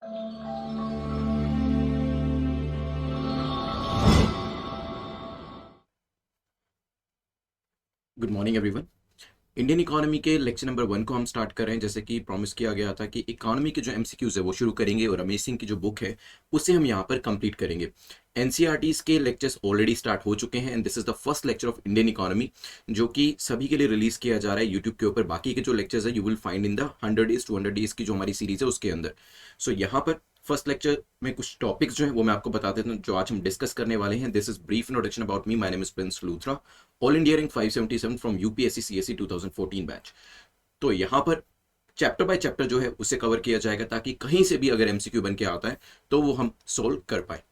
Good morning everyone. Indian economy के lecture number 1 को हम स्टार्ट कर रहे हैं। जैसे कि प्रॉमिस किया गया था कि इकोनॉमी के जो एमसीक्यूज है वो शुरू करेंगे और रमेश सिंह की जो बुक है उसे हम यहाँ पर कंप्लीट करेंगे। एनसीईआरटीज के लेक्चर्स ऑलरेडी स्टार्ट हो चुके हैं and this is the first lecture of Indian economy जो कि सभी के लिए रिलीज किया जा रहा है यूट्यूब के ऊपर। बाकी के जो लेक्चर्स है you will find in the 100 days 200 days की जो हमारी सीरीज है उसके अंदर। सो यहाँ पर फर्स्ट लेक्चर में कुछ टॉपिक्स जो है वो मैं आपको बता देता हूँ जो आज हम डिस्कस करने वाले हैं। This is brief introduction about me. My name is Prince Luthra, all India rank 577 from UPSC CSC 2014 batch. तो यहाँ पर चैप्टर बाय चैप्टर जो है उसे कवर किया जाएगा ताकि कहीं से भी अगर एमसीक्यू बन के आता है तो वो हम सोल्व कर पाए।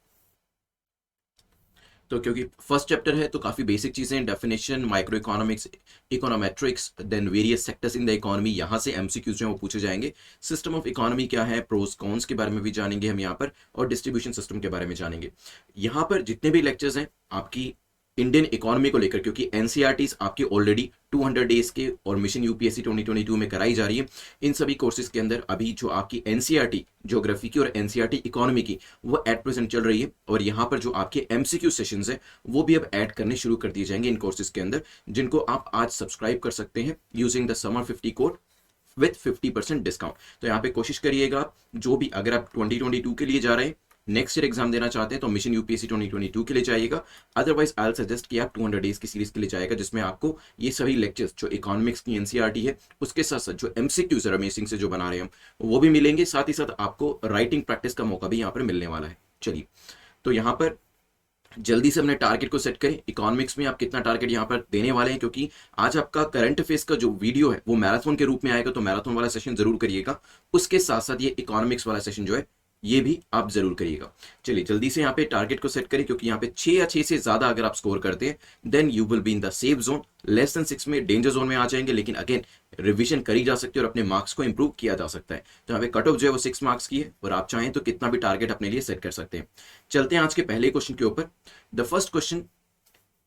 तो क्योंकि फर्स्ट चैप्टर है तो काफी बेसिक चीजें, definition, micro economics, econometrics, then various sectors in the economy, यहाँ से एमसीक्यूज जो है वो पूछे जाएंगे। सिस्टम ऑफ इकोनॉमी क्या है, प्रोस कॉन्स के बारे में भी जानेंगे हम यहाँ पर, और डिस्ट्रीब्यूशन सिस्टम के बारे में जानेंगे। यहाँ पर जितने भी लेक्चर्स हैं आपकी इंडियन इकोनॉमी को लेकर, क्योंकि एनसीईआरटीज आपकी ऑलरेडी 200 डेज के और मिशन यूपीएससी 2022 में कराई जा रही है। इन सभी कोर्सेज के अंदर अभी जो आपकी एनसीईआरटी ज्योग्राफी की और एनसीईआरटी इकोनॉमी की वो एट प्रेजेंट चल रही है, और यहाँ पर जो आपके एमसीक्यू सेशंस है वो भी अब ऐड करने शुरू कर दिए जाएंगे इन कोर्सेज के अंदर, जिनको आप आज सब्सक्राइब कर सकते हैं using the summer 50 code with 50% discount. तो यहाँ पे कोशिश करिएगा जो भी, अगर आप 2022 के लिए जा रहे हैं, नेक्स्ट ईयर एग्जाम देना चाहते हैं तो मिशन यूपीएससी 2022 के लिए जाइएगा। अदरवाइज आई सजेस्ट कि आप 200 डेज की सीरीज के लिए जाएगा, जिसमें आपको ये सभी लेक्चर्स जो इकोनॉमिक्स की एनसीईआरटी है उसके साथ साथ जो एमसीक्यूज रमेश सिंह से जो बना रहे हैं हम वो भी मिलेंगे। साथ ही साथ आपको राइटिंग प्रैक्टिस का मौका भी यहाँ पर मिलने वाला है। चलिए, तो यहाँ पर जल्दी से अपने टारगेट को सेट करें। इकोनॉमिक्स में आप कितना टारगेट यहाँ पर देने वाले हैं, क्योंकि आज आपका करंट अफेयर्स का जो वीडियो है वो मैराथन के रूप में आएगा, तो मैराथन वाला सेशन जरूर करिएगा। उसके साथ साथ ये इकोनॉमिक्स वाला सेशन जो है ये भी आप जरूर करिएगा। चलिए जल्दी से यहाँ पे टारगेट को सेट करें, क्योंकि यहाँ पे 6 या 6 से ज्यादा अगर आप स्कोर करते हैं then you will be in the safe zone. Less than 6 में डेंजर जोन में आ जाएंगे, लेकिन अगेन रिवीजन करी जा सकती है और अपने मार्क्स को इंप्रूव किया जा सकता है। तो यहाँ पे कट ऑफ जो है वो 6 मार्क्स की है, और आप चाहें तो कितना भी टारगेट अपने लिए सेट कर सकते हैं। चलते हैं आज के पहले क्वेश्चन के ऊपर। द फर्स्ट क्वेश्चन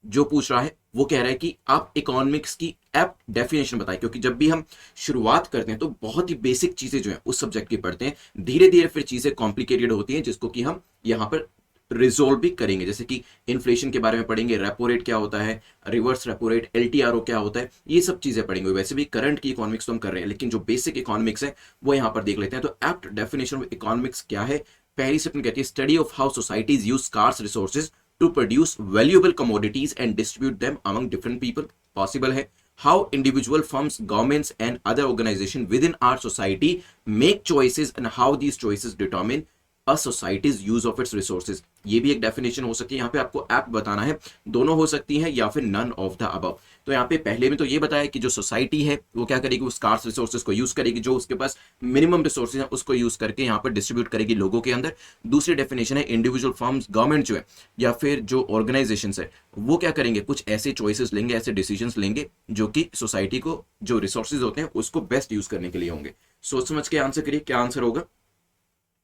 जो पूछ रहा है वो कह रहा है कि आप इकोनॉमिक्स की एप्ट डेफिनेशन बताएं, क्योंकि जब भी हम शुरुआत करते हैं तो बहुत ही बेसिक चीजें जो है उस सब्जेक्ट की पढ़ते हैं, धीरे धीरे फिर चीजें कॉम्प्लिकेटेड होती हैं जिसको कि हम यहाँ पर रिजोल्व भी करेंगे। जैसे कि इन्फ्लेशन के बारे में पढ़ेंगे, रेपो रेट क्या होता है, रिवर्स रेपो रेट, एलटीआरओ क्या होता है, ये सब चीजें पढ़ेंगे। वैसे भी करंट की इकोनॉमिक्स तो हम कर रहे हैं, लेकिन जो बेसिक इकोनॉमिक्स है वो यहाँ पर देख लेते हैं। तो एप्ट डेफिनेशन ऑफ इकोनॉमिक्स क्या है? पहली से अपन कहती है study of how societies use scarce resources to produce valuable commodities and distribute them among different people. Possible है how individual firms, governments and other organizations within our society make choices and how these choices determine a society's use of its resources. ये भी एक definition हो सकती है। यहाँ पे आपको एप्ट बताना है, दोनों हो सकती है या फिर नन ऑफ द अबव। तो यहाँ पे पहले में तो ये बताया कि जो सोसाइटी है वो क्या करेगी, वो स्कार्स रिसोर्सेज को यूज करेगी, जो उसके पास मिनिमम रिसोर्सेज है उसको यूज करके यहाँ पर डिस्ट्रीब्यूट करेगी लोगों के अंदर। दूसरी डेफिनेशन है इंडिविजुअल फर्म्स, गवर्नमेंट जो है या फिर जो ऑर्गेनाइजेशन है वो क्या करेंगे, कुछ ऐसे चॉइसेस लेंगे, ऐसे डिसीजंस लेंगे जो कि सोसाइटी को जो रिसोर्सेज होते हैं उसको बेस्ट यूज करने के लिए होंगे। सोच समझ के आंसर करिए, क्या आंसर होगा।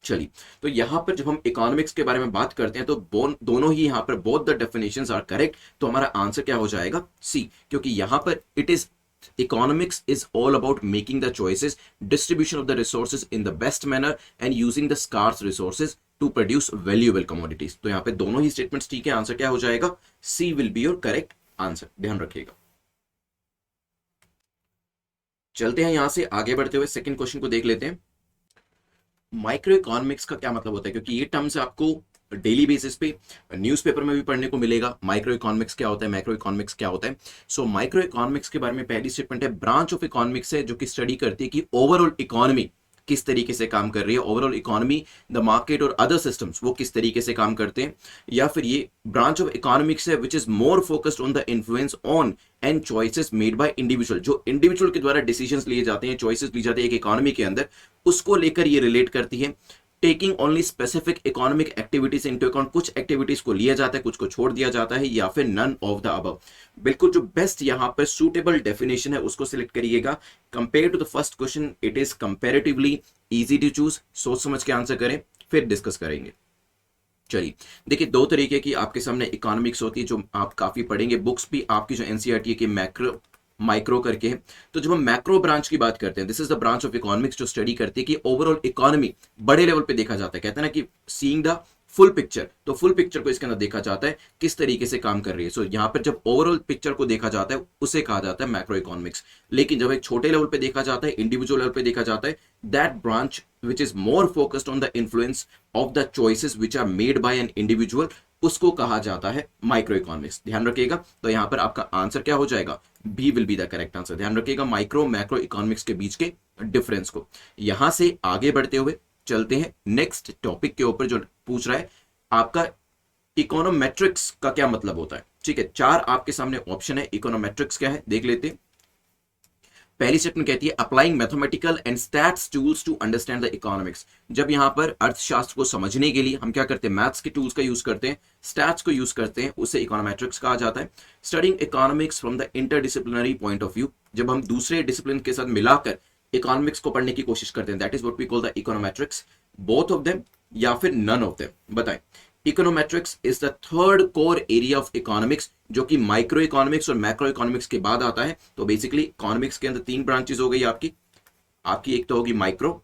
चलिए, तो यहां पर जब हम इकोनॉमिक्स के बारे में बात करते हैं तो दोनों ही यहां पर both the definitions are correct. तो हमारा आंसर क्या हो जाएगा, सी, क्योंकि यहां पर it is economics is all about making the choices, distribution of the resources in the best manner and using the scarce resources to produce valuable commodities। तो यहां पे दोनों ही स्टेटमेंट्स ठीक है। आंसर क्या हो जाएगा, C will be your correct answer, ध्यान रखिएगा। चलते हैं यहां से आगे बढ़ते हुए सेकंड क्वेश्चन को देख लेते हैं। माइक्रो इकोनॉमिक्स का क्या मतलब होता है, क्योंकि ये टर्म्स आपको डेली बेसिस पे न्यूज़पेपर में भी पढ़ने को मिलेगा। माइक्रो इकोनॉमिक्स क्या होता है, मैक्रो इकोनॉमिक्स क्या होता है। सो माइक्रो इकोनॉमिक्स के बारे में पहली स्टेटमेंट है, ब्रांच ऑफ इकोनॉमिक्स है जो कि स्टडी करती है कि ओवरऑल इकोनॉमी किस तरीके से काम कर रही है, ओवरऑल इकोनॉमी, द मार्केट और अदर सिस्टम्स वो किस तरीके से काम करते हैं। या फिर ये ब्रांच ऑफ इकोनॉमिक्स है विच is more focused on the influence on and choices made by individual, जो इंडिविजुअल के द्वारा डिसीजंस लिए जाते हैं, चॉइसेस ली जाती है एक इकोनॉमी के अंदर, उसको लेकर ये रिलेट करती है। Taking only specific economic activities into account, कुछ एक्टिविटीज को लिया जाता है, कुछ को छोड़ दिया जाता है, या फिर नन ऑफ द अबव। बिल्कुल जो बेस्ट यहां पर सुटेबल डेफिनेशन है उसको सिलेक्ट करिएगा। Compare to the first question it is comparatively easy to choose. सोच समझ के आंसर करें, फिर डिस्कस करेंगे। चलिए देखिए, दो तरीके की आपके सामने इकोनॉमिक्स होती है जो आप काफी पढ़ेंगे। बुक्स भी आपकी जो एनसीईआरटी की मैक्रो माइक्रो करके है। तो जब हम मैक्रो ब्रांच की बात करते हैं, this is the branch of economics जो स्टडी करती है कि ओवरऑल इकोनॉमी बड़े लेवल पे देखा जाता है, कहते हैं ना कि सीइंग द फुल पिक्चर, तो फुल पिक्चर को इसके अंदर देखा जाता है किस तरीके से काम कर रही है। सो यहाँ पर जब ओवरऑल पिक्चर को देखा जाता है उसे कहा जाता है मैक्रो इकोनॉमिक्स। लेकिन जब एक छोटे लेवल पे देखा जाता है, इंडिविजुअल लेवल पे देखा जाता है, that branch which is more focused on the influence of the choices which are made by an individual, उसको कहा जाता है माइक्रो इकोनॉमिक्स। ध्यान रखिएगा। तो यहां पर आपका आंसर क्या हो जाएगा, B will be the correct answer. ध्यान रखिएगा माइक्रो मैक्रो इकोनॉमिक्स के बीच के डिफरेंस को। यहां से आगे बढ़ते हुए चलते हैं नेक्स्ट टॉपिक के ऊपर जो पूछ रहा है आपका इकोनोमेट्रिक्स का क्या मतलब होता है। ठीक है, चार आपके सामने ऑप्शन है, इकोनोमेट्रिक्स क्या है देख लेते हैं। पहली स्टेटमेंट कहती है applying mathematical and stats tools to understand the economics. जब यहां पर अर्थशास्त्र को समझने के लिए हम क्या करते हैं, मैथ्स के टूल्स का यूज करते हैं, स्टैट्स को यूज करते हैं, उसे इकोनोमेट्रिक्स कहा जाता है। Studying economics from the interdisciplinary point of view, जब हम दूसरे डिसिप्लिन के साथ मिलाकर इकोनॉमिक्स को पढ़ने की कोशिश करते हैं, that is what we call the econometrics. Both of them या फिर नन ऑफ देम, बताएं। Econometrics is the third core area of economics, जो कि माइक्रो इकोनॉमिक्स और मैक्रो इकोनॉमिक्स के बाद आता है। तो बेसिकली इकोनॉमिक्स के अंदर तीन ब्रांचेस हो गई आपकी। एक तो होगी माइक्रो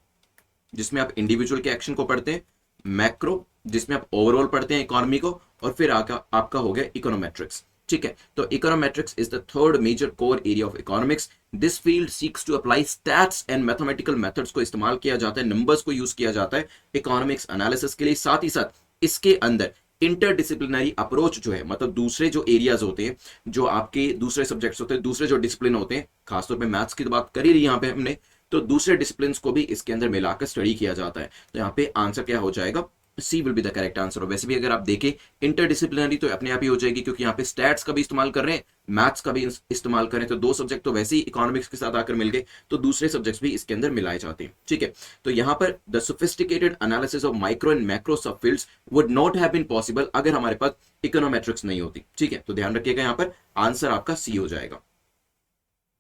जिसमें आप इंडिविजुअल के एक्शन को पढ़ते हैं, मैक्रो जिसमें आप ओवरऑल पढ़ते हैं इकोनॉमी को, और फिर आपका हो गया इकोनोमेट्रिक्स। ठीक है, तो econometrics is the third major core area of economics. This field seeks to apply stats and mathematical methods को इस्तेमाल किया जाता है, नंबर्स को यूज किया जाता है इकोनॉमिक्स एनालिसिस के लिए। साथ ही साथ इसके अंदर इंटरडिसिप्लिनरी अप्रोच जो है, मतलब दूसरे जो एरियाज होते हैं, जो आपके दूसरे सब्जेक्ट्स होते हैं, दूसरे जो डिसिप्लिन होते हैं, खासतौर पे मैथ्स की तो बात कर ही रही यहाँ पे हमने, तो दूसरे डिसिप्लिन को भी इसके अंदर मिलाकर स्टडी किया जाता है। तो यहाँ पे आंसर क्या हो जाएगा, C will be the correct answer. वैसे भी अगर आप देखें इंटरडिसिप्लिनरी तो अपने आप ही हो जाएगी, क्योंकि यहाँ पे स्टैट्स का भी इस्तेमाल कर रहे हैं, मैथ्स का भी इस्तेमाल कर रहे हैं, तो दो सब्जेक्ट तो वैसे ही इकोनॉमिक्स के साथ आकर मिल गए, तो दूसरे सब्जेक्ट्स भी इसके अंदर मिलाए जाते हैं। ठीक है, तो यहाँ पर the sophisticated analysis of micro and macro subfields would not have been possible अगर हमारे पास इकोनोमेट्रिक्स नहीं होती। ठीक है, तो ध्यान रखिएगा यहाँ पर आंसर आपका सी हो जाएगा।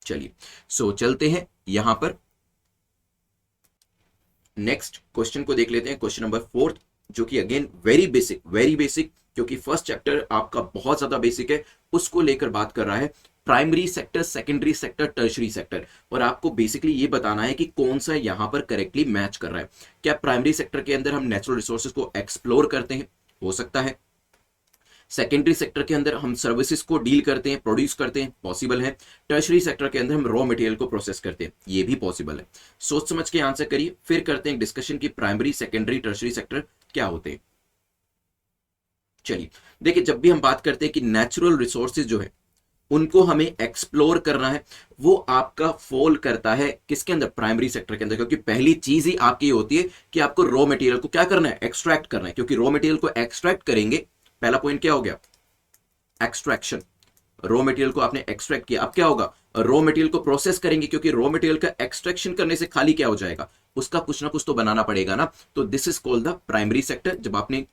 चलिए सो चलते हैं यहां पर नेक्स्ट क्वेश्चन को देख लेते हैं, क्वेश्चन नंबर 4, जो कि अगेन वेरी बेसिक, क्योंकि फर्स्ट चैप्टर आपका बहुत ज्यादा बेसिक है, उसको लेकर बात कर रहा है primary sector, secondary sector, tertiary sector, और आपको बेसिकली ये बताना है कि कौन सा यहां पर करेक्टली मैच कर रहा है। क्या प्राइमरी सेक्टर के अंदर हम नेचुरल रिसोर्सेज को एक्सप्लोर करते हैं, हो सकता है। सेकेंडरी सेक्टर के अंदर हम सर्विसेज को डील करते हैं, प्रोड्यूस करते हैं, पॉसिबल है। टर्शरी सेक्टर के अंदर हम रॉ मटेरियल को प्रोसेस करते हैं, ये भी पॉसिबल है। सोच समझ के आंसर करिए, फिर करते हैं डिस्कशन की प्राइमरी, सेकेंडरी, टर्शरी सेक्टर क्या होते हैं। चलिए देखिए, जब भी हम बात करते हैं कि नेचुरल रिसोर्सेज जो है उनको हमें एक्सप्लोर करना है, वो आपका फॉल करता है किसके अंदर, प्राइमरी सेक्टर के अंदर, क्योंकि पहली चीज ही आपकी होती है कि आपको रॉ मटेरियल को क्या करना है, एक्सट्रैक्ट करना है, क्योंकि रॉ मटेरियल को एक्सट्रैक्ट करेंगे, पहला पॉइंट क्या हो गया, एक्सट्रैक्शन। रॉ मटेरियल को आपने एक्सट्रैक्ट किया, अब क्या होगा, रॉ मटेरियल को प्रोसेस करेंगे, क्योंकि रॉ मटेरियल का एक्सट्रैक्शन करने से खाली क्या हो जाएगा, उसका कुछ ना कुछ तो बनाना पड़ेगा ना। तो this is called the primary sector, जब आपने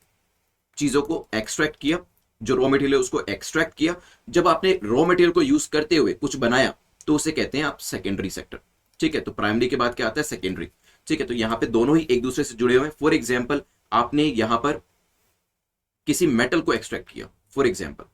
चीजों को एक्सट्रैक्ट किया, जो रॉ मटेरियल है उसको एक्सट्रैक्ट किया, जब आपने रॉ मटेरियल को यूज करते हुए कुछ बनाया, तो उसे कहते हैं आप सेकेंडरी सेक्टर। ठीक है, तो प्राइमरी के बाद क्या आता है, सेकेंडरी। ठीक है, तो यहां पे दोनों ही एक दूसरे से जुड़े हुए हैं। फॉर एग्जाम्पल आपने यहां पर किसी मेटल को एक्सट्रैक्ट किया फॉर एग्जाम्पल,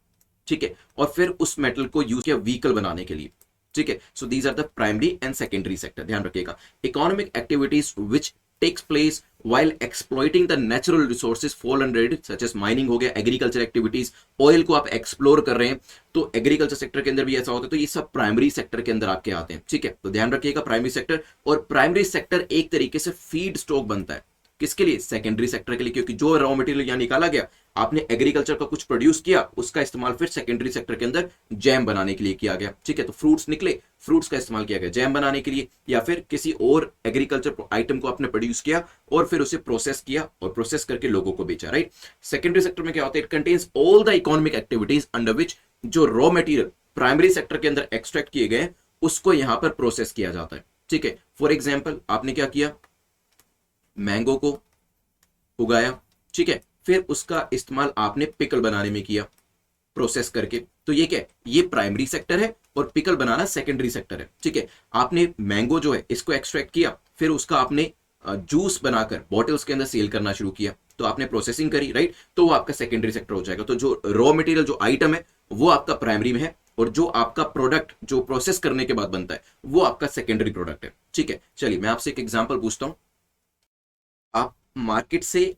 ठीक है, और फिर उस मेटल को यूज किया व्हीकल बनाने के लिए। ठीक है, so these are the primary and secondary sector. ध्यान रखिएगा, economic activities which takes place while exploiting the natural resources fall under it, such as mining हो गया, एग्रीकल्चर एक्टिविटीज, ऑयल को आप एक्सप्लोर कर रहे हैं, तो एग्रीकल्चर सेक्टर के अंदर भी ऐसा होता है, तो ये सब प्राइमरी सेक्टर के अंदर आपके आते हैं। ठीक है, तो ध्यान रखिएगा प्राइमरी सेक्टर, और प्राइमरी सेक्टर एक तरीके से फीड स्टॉक बनता है किसके लिए, सेकेंडरी सेक्टर के लिए, क्योंकि जो रॉ मटेरियल यहां निकाला गया, आपने एग्रीकल्चर का कुछ प्रोड्यूस किया, उसका इस्तेमाल फिर सेकेंडरी सेक्टर के अंदर जैम बनाने के लिए किया गया। ठीक है, तो फ्रूट्स निकले, फ्रूट्स का इस्तेमाल किया गया जैम बनाने के लिए, या फिर किसी और एग्रीकल्चर आइटम को आपने प्रोड्यूस किया और फिर उसे प्रोसेस किया और प्रोसेस करके लोगों को बेचा। राइट, सेकेंडरी सेक्टर में क्या होता है, it contains all the economic activities under which जो रॉ मटेरियल प्राइमरी सेक्टर के अंदर एक्सट्रैक्ट किए गए उसको यहां पर प्रोसेस किया जाता है। ठीक है, फॉर एग्जाम्पल आपने क्या किया, मैंगो को उगाया, ठीक है, फिर उसका इस्तेमाल आपने पिकल बनाने में किया प्रोसेस करके, तो ये क्या है, ये प्राइमरी सेक्टर है और पिकल बनाना सेकेंडरी सेक्टर है। ठीक है, आपने मैंगो जो है इसको एक्सट्रैक्ट किया, फिर उसका आपने जूस बनाकर बॉटल्स के अंदर सेल करना शुरू किया, तो आपने प्रोसेसिंग करी, राइट, तो वो आपका सेकेंडरी सेक्टर हो जाएगा। तो जो रॉ मटेरियल जो आइटम है वो आपका प्राइमरी में है, और जो आपका प्रोडक्ट जो प्रोसेस करने के बाद बनता है वो आपका सेकेंडरी प्रोडक्ट है। ठीक है, चलिए मैं आपसे एक एग्जांपल पूछता हूं। आप मार्केट से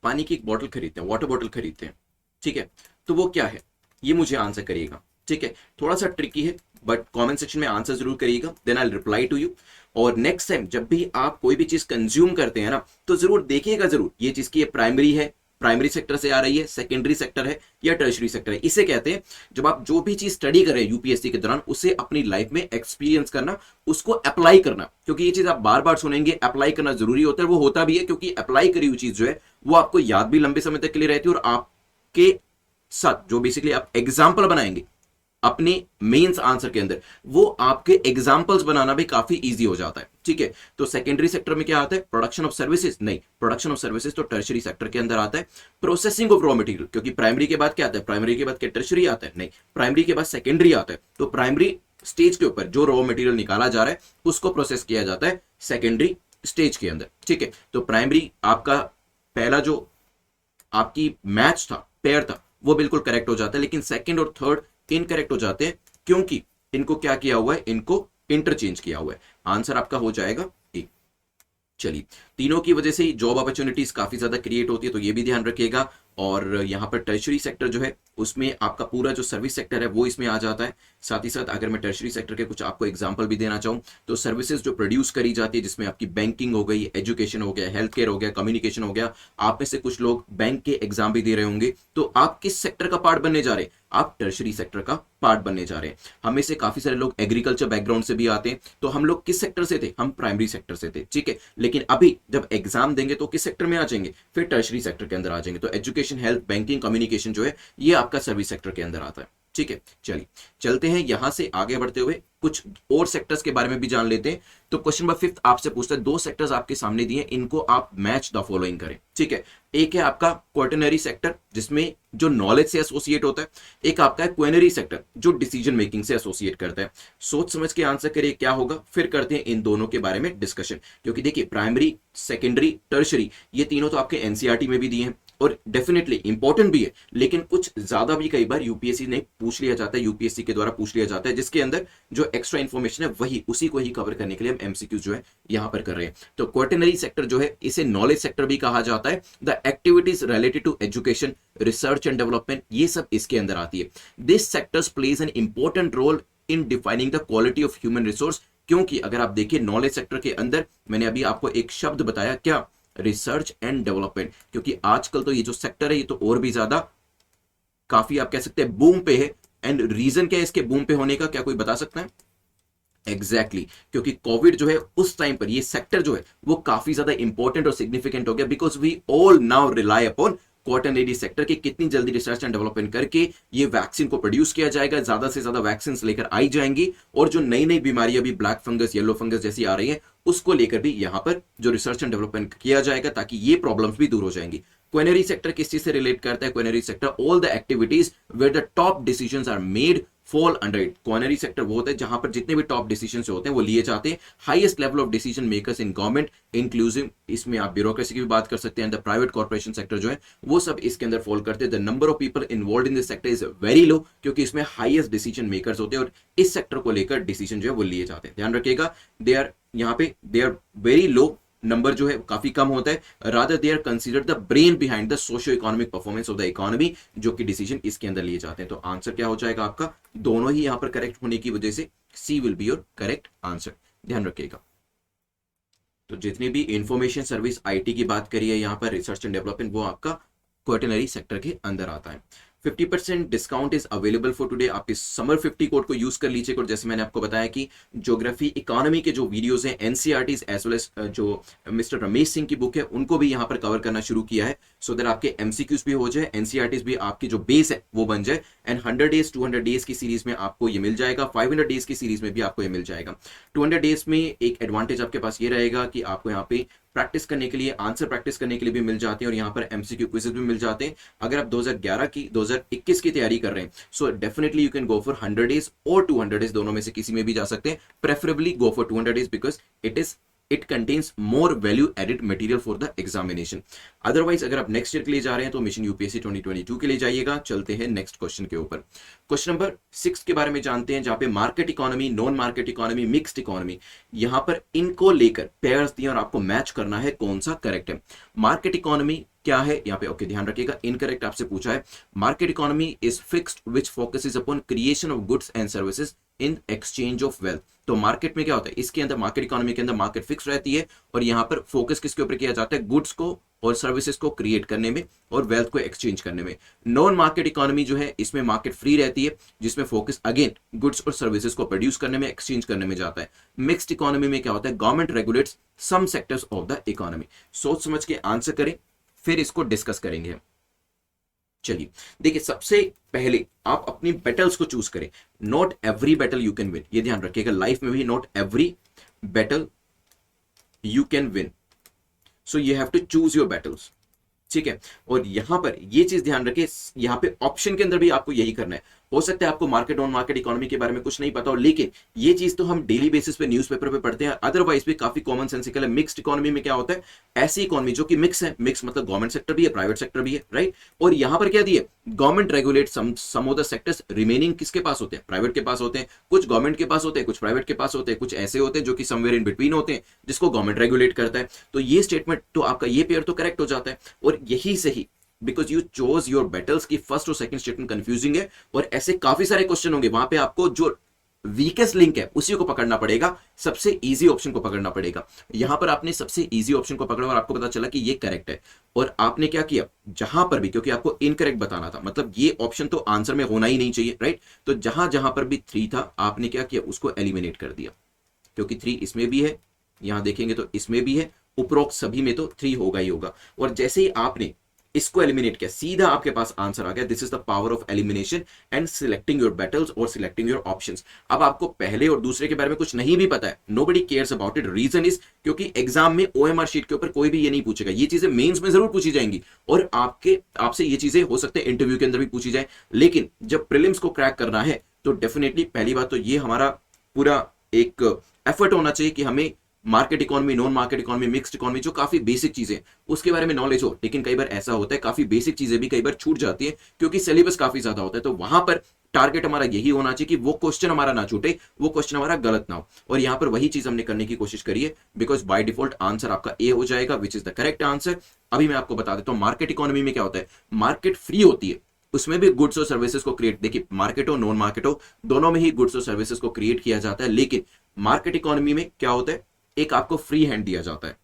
पानी की एक बॉटल खरीदते हैं, वाटर बॉटल खरीदते हैं, ठीक है, तो वो क्या है, ये मुझे आंसर करिएगा। ठीक है, थोड़ा सा ट्रिकी है बट कमेंट सेक्शन में आंसर जरूर करिएगा, then I reply to you. और नेक्स्ट टाइम जब भी आप कोई भी चीज कंज्यूम करते हैं ना, तो जरूर देखिएगा जरूर ये चीज की ये प्राइमरी है, प्राइमरी सेक्टर से आ रही है, सेकेंडरी सेक्टर है या टर्शरी सेक्टर है। इसे कहते हैं जब आप जो भी चीज स्टडी कर रहे हैं यूपीएससी के दौरान, उसे अपनी लाइफ में एक्सपीरियंस करना, उसको अप्लाई करना, क्योंकि ये चीज आप बार बार सुनेंगे, अप्लाई करना जरूरी होता है। वो होता भी है क्योंकि अप्लाई करी हुई चीज जो है वो आपको याद भी लंबे समय तक के लिए रहती है, और आपके साथ जो बेसिकली आप एग्जाम्पल बनाएंगे अपने मेंस आंसर के अंदर, वो आपके एग्जांपल्स बनाना भी काफी इजी हो जाता है। ठीक है, तो सेकेंडरी सेक्टर में क्या आता है, प्रोडक्शन ऑफ सर्विसेज, नहीं, प्रोडक्शन ऑफ सर्विसेज तो टर्शरी सेक्टर के अंदर आता है। प्रोसेसिंग ऑफ रॉ मटेरियल, क्योंकि प्राइमरी के बाद क्या आता है, प्राइमरी के बाद क्या टर्शरी आता है, नहीं, प्राइमरी के बाद सेकेंडरी आता है। तो प्राइमरी स्टेज के ऊपर जो रॉ मटेरियल निकाला जा रहा है उसको प्रोसेस किया जाता है सेकेंडरी स्टेज के अंदर। ठीक है, तो प्राइमरी आपका पहला जो आपकी मैच था, पेयर था, वो बिल्कुल करेक्ट हो जाता है, लेकिन सेकंड और थर्ड इनकरेक्ट हो जाते हैं क्योंकि इनको क्या किया हुआ है, इनको इंटरचेंज किया हुआ है। आंसर आपका हो जाएगा ए। चलिए, तीनों की वजह से ही जॉब अपॉर्चुनिटीज काफी ज्यादा क्रिएट होती है, तो ये भी ध्यान रखिएगा। और यहाँ पर टर्शरी सेक्टर जो है उसमें आपका पूरा जो सर्विस सेक्टर है वो इसमें आ जाता है। साथ ही साथ अगर मैं टर्शरी सेक्टर के कुछ आपको एग्जांपल भी देना चाहूँ, तो सर्विसेज जो प्रोड्यूस करी जाती है, जिसमें आपकी बैंकिंग हो गई, एजुकेशन हो गया, हेल्थ केयर हो गया, कम्युनिकेशन हो गया। आप में से कुछ लोग बैंक के एग्जाम भी दे रहे होंगे, तो आप किस सेक्टर का पार्ट बनने जा रहे हैं, आप टर्शरी सेक्टर का पार्ट बनने जा रहे हैं। हमें से काफी सारे लोग एग्रीकल्चर बैकग्राउंड से भी आते हैं, तो हम लोग किस सेक्टर से थे, हम प्राइमरी सेक्टर से थे। ठीक है, लेकिन अभी जब एग्जाम देंगे तो किस सेक्टर में आ जाएंगे, फिर टर्शरी सेक्टर के अंदर आ जाएंगे। तो एजुकेशन, हेल्थ, बैंकिंग, कम्युनिकेशन जो है ये आपका सर्विस सेक्टर के अंदर आता है। ठीक है, चलिए चलते हैं यहां से आगे बढ़ते हुए कुछ और सेक्टर्स के बारे में भी जान लेते हैं। तो क्वेश्चन नंबर 5 आपसे पूछता है, दो सेक्टर्स आपके सामने दिए, इनको आप मैच द फॉलोइंग करें। ठीक है, एक है आपका क्वार्टनरी सेक्टर जिसमें जो नॉलेज से एसोसिएट होता है, एक आपका है क्वेनरी सेक्टर जो डिसीजन मेकिंग से एसोसिएट करता है। सोच समझ के आंसर करिए क्या होगा, फिर करते हैं इन दोनों के बारे में डिस्कशन। क्योंकि देखिए प्राइमरी, सेकेंडरी, टर्शरी ये तीनों तो आपके एनसीईआरटी में भी दिए हैं और डेफिनेटली इंपॉर्टेंट भी है, लेकिन कुछ ज्यादा भी कई बार यूपीएससी ने पूछ लिया जाता है, यूपीएससी के द्वारा पूछ लिया जाता है, जिसके अंदर जो एक्स्ट्रा इंफॉर्मेशन है वही उसी को ही कवर करने के लिए हम एमसीक्यू जो है यहां पर कर रहे हैं। तो क्वार्टनरी सेक्टर जो है इसे नॉलेज सेक्टर भी कहा जाता है। The activities related to education, research and development, ये सब इसके अंदर आती है। This sectors plays an important role in defining the quality of human resource. क्योंकि अगर आप देखिए नॉलेज सेक्टर के अंदर मैंने अभी आपको एक शब्द बताया, क्या, रिसर्च एंड डेवलपमेंट। क्योंकि आजकल तो ये जो सेक्टर है ये तो और भी ज्यादा काफी आप कह सकते हैं बूम पे है। एंड रीजन क्या है इसके बूम पे होने का, क्या कोई बता सकता है? एग्जैक्टली क्योंकि कोविड जो है उस टाइम पर ये सेक्टर जो है वो काफी ज्यादा इंपॉर्टेंट और सिग्निफिकेंट हो गया, because we all now rely upon quaternary sector की कितनी जल्दी रिसर्च एंड डेवलपमेंट करके ये वैक्सीन को प्रोड्यूस किया जाएगा, ज्यादा से ज्यादा वैक्सीन लेकर आई जाएंगी, और जो नई नई बीमारियां भी ब्लैक फंगस, येलो फंगस जैसी आ रही हैं उसको लेकर भी यहां पर जो रिसर्च एंड डेवलपमेंट किया जाएगा ताकि ये प्रॉब्लम्स भी दूर हो जाएंगी। क्वेनरी सेक्टर किस चीज से रिलेट करता है? Quinary sector all the activities where the top decisions are made fall under it. Quinary sector वो होता है जहां पर जितने भी टॉप डिसीजन होते हैं वो लिए जाते हैं। Highest level of decision makers in government inclusive, इसमें आप ब्यूरोक्रेसी की भी बात कर सकते हैं। द प्राइवेट कॉर्पोरेशन सेक्टर जो है वो सब इसके अंदर फॉल करते हैं। The number of people involve in this sector is very low, क्योंकि इसमें हाईएस्ट डिसीजन मेकर्स होते हैं और इस सेक्टर को लेकर डिसीजन जो है वो लिए जाते हैं। ध्यान रखिएगा, दे आर यहाँ पे they are very low, number जो है काफी कम होता है। Rather they are considered the brain behind the socio economic performance of the economy, जो कि डिसीजन इसके अंदर लिए जाते हैं। तो आंसर क्या हो जाएगा आपका? दोनों ही यहां पर करेक्ट होने की वजह से C will be your correct answer. ध्यान रखिएगा। तो जितनी भी इंफॉर्मेशन सर्विस आईटी की बात करिए यहाँ पर रिसर्च एंड डेवलपमेंट, वो आपका क्वार्टनरी सेक्टर के अंदर आता है। 50% discount is available for today. आप इस समर 50 कोड को यूज कर लीजिए। और जैसे मैंने आपको बताया कि ज्योग्राफी, इकोनॉमी के जो वीडियोस हैं, एनसीईआरटीज एज वेल एज जो मिस्टर रमेश सिंह की बुक है उनको भी यहाँ पर कवर करना शुरू किया है, सो दैट आपके एमसीक्यूज भी हो जाए, एनसीईआरटीज भी आपकी जो बेस है वो बन जाए। एंड 100 डेज 200 डेज की सीरीज में आपको ये मिल जाएगा, 500 डेज की सीरीज में भी आपको ये मिल जाएगा। 200 डेज में एक एडवांटेज आपके पास ये रहेगा कि आपको यहाँ पे प्रैक्टिस करने के लिए, आंसर प्रैक्टिस करने के लिए भी मिल जाते हैं, और यहाँ पर एमसीक्यू क्विजेस भी मिल जाते हैं। अगर आप 2011 की 2021 की तैयारी कर रहे हैं, so definitely you can go for 100 days और 200 डेज, दोनों में से किसी में भी जा सकते हैं। Preferably go for 200 days because it is it contains more value added material for the examination. Otherwise अगर आप नेक्स्ट ईयर के लिए जा रहे हैं तो मिशन यूपीएससी 2022 के लिए जाइएगा। चलते हैं नेक्स्ट क्वेश्चन के ऊपर। क्वेश्चन नंबर 6 के बारे में जानते हैं, जहां पे market economy, non market economy, mixed economy, यहां पर इनको लेकर पेयर्स दिए और आपको मैच करना है कौन सा करेक्ट है। मार्केट इकोनॉमी क्या है यहाँ पे, ओके ध्यान रखिएगा, इनकरेक्ट आपसे पूछा है। Market economy is fixed which focuses upon creation of goods and services in exchange of wealth. तो मार्केट में क्या होता है, इसके अंदर मार्केट इकोनॉमी के अंदर मार्केट फिक्स रहती है और यहाँ पर फोकस किसके ऊपर किया जाता है, गुड्स को और सर्विसेज को क्रिएट करने में और वेल्थ को एक्सचेंज करने में। नॉन मार्केट इकोनॉमी जो है इसमें मार्केट फ्री रहती है, जिसमें फोकस अगेन गुड्स और सर्विसेज को प्रोड्यूस करने में, एक्सचेंज करने में जाता है। मिक्स्ड इकोनॉमी में क्या होता है, government regulates some sectors of the economy. सोच समझ के आंसर करें, फिर इसको डिस्कस करेंगे। चलिए देखिए, सबसे पहले आप अपनी बैटल्स को चूज करें। Not every battle you can win, ये ध्यान रखिएगा, लाइफ में भी not every battle you can win, so you have to choose your battles, ठीक है। और यहां पर ये चीज ध्यान रखिए, यहां पे ऑप्शन के अंदर भी आपको यही करना है। हो सकता है आपको मार्केट नॉन मार्केट इकोनॉमी के बारे में कुछ नहीं पता हो, लेकिन ये चीज तो हम डेली बेसिस पे न्यूज़पेपर पे पढ़ते हैं, अदरवाइज भी काफी कॉमन सेंसिकल है। मिक्स्ड इकोनॉमी में क्या होता है, ऐसी इकोनॉमी जो कि मिक्स है, मिक्स मतलब गवर्नमेंट सेक्टर भी है, प्राइवेट सेक्टर भी है, राइट। और यहां पर क्या दिया, government regulate some of the sectors, remaining किसके पास होते हैं, प्राइवेट के पास होते हैं। कुछ गवर्नमेंट के पास होते हैं, कुछ प्राइवेट के पास होते हैं, कुछ ऐसे होते हैं जो कि समवेयर इन बिटवीन होते हैं, जिसको गवर्नमेंट रेगुलेट करता है। तो ये स्टेटमेंट तो आपका ये पेयर तो करेक्ट हो जाता है, और यही सही, because you chose your battles की फर्स्ट और सेकंड स्टेटमेंट कंफ्यूजिंग है, और ऐसे काफी सारे क्वेश्चन होंगे वहां पे आपको जो वीकेस्ट लिंक है उसी को पकड़ना पड़ेगा, सबसे इजी ऑप्शन को पकड़ना पड़ेगा। यहां पर आपने सबसे इजी ऑप्शन को पकड़ा और आपको पता चला कि ये करेक्ट है, और आपने क्या किया, जहां पर भी, क्योंकि आपको इनकरेक्ट बताना था, मतलब ये ऑप्शन तो आंसर में होना ही नहीं चाहिए, राइट। तो जहां जहां पर भी 3 था आपने क्या किया, उसको एलिमिनेट कर दिया, क्योंकि 3 इसमें भी है, यहां देखेंगे तो इसमें भी है, उपरोक्त सभी में तो 3 होगा ही होगा। और जैसे ही आपने इसको एलिमिनेट किया, सीधा आपके पास आंसर आ गया। This is the power of elimination and selecting your battles और सिलेक्टिंग योर ऑप्शंस। अब आपको पहले और दूसरे के बारे में कुछ नहीं भी पता है, nobody cares about it. Reason is क्योंकि एग्जाम में ओएमआर शीट के ऊपर कोई भी ये नहीं पूछेगा, ये चीजें मेंस में जरूर पूछी जाएंगी, और आपसे ये चीजें हो सकते हैं इंटरव्यू के अंदर भी पूछी जाए, लेकिन जब प्रीलिम्स को क्रैक करना है तो डेफिनेटली पहली बात तो ये हमारा पूरा एक एफर्ट होना चाहिए कि हमें market economy, non market economy, mixed economy, जो काफी बेसिक चीजें उसके बारे में नॉलेज हो। लेकिन कई बार ऐसा होता है काफी बेसिक चीजें भी कई बार छूट जाती है क्योंकि सिलेबस काफी ज्यादा होता है, तो वहां पर टारगेट हमारा यही होना चाहिए कि वो क्वेश्चन हमारा ना छूटे, वो क्वेश्चन हमारा गलत ना हो। और यहां पर वही चीज हमने करने की कोशिश करी है, बिकॉज बाय डिफॉल्ट आंसर आपका ए हो जाएगा, which is the correct answer. अभी मैं आपको बता देता हूं, मार्केट इकोनॉमी में क्या होता है, मार्केट फ्री होती है, उसमें भी गुड्स और सर्विसेज को क्रिएट, देखिए मार्केट हो नॉन मार्केट हो दोनों में ही गुड्स और सर्विसेज को क्रिएट किया जाता है, लेकिन मार्केट इकोनॉमी में क्या होता है, एक आपको फ्री हैंड दिया जाता है।